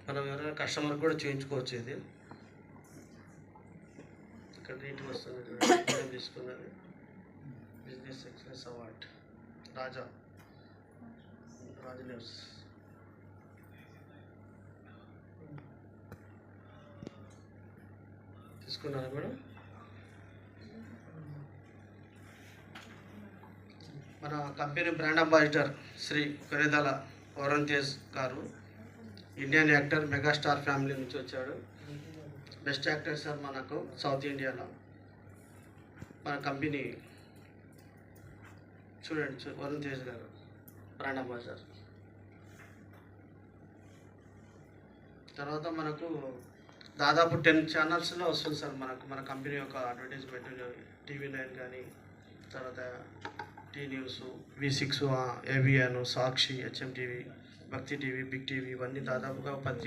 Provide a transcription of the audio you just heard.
మనం ఎవరైనా కస్టమర్ కూడా చేయించుకోవచ్చు. ఇది ఇక్కడ నీట్గా వస్తుంది. తీసుకున్నది business excellence award Raja news తీసుకున్నారా మేడం? మన కంపెనీ బ్రాండ్ అంబాసిడర్ శ్రీ కొరెదల Varun Tej garu Indian actor, megastar family నుంచి వచ్చాడు. బెస్ట్ యాక్టర్ సార్ మనకు సౌత్ ఇండియాలో. మన కంపెనీ చూడండి, వరుణ్ తేజ్ గారు బ్రాండ్ అంబాసిడర్. తర్వాత మనకు దాదాపు 10 ఛానల్స్లో వస్తుంది సార్ మనకు మన కంపెనీ యొక్క అడ్వర్టైజ్మెంట్. TV9 కానీ, తర్వాత టీ న్యూస్, V6, ABN, సాక్షి, HMTV, భక్తి టీవీ, బిగ్ టీవీ, ఇవన్నీ దాదాపుగా 10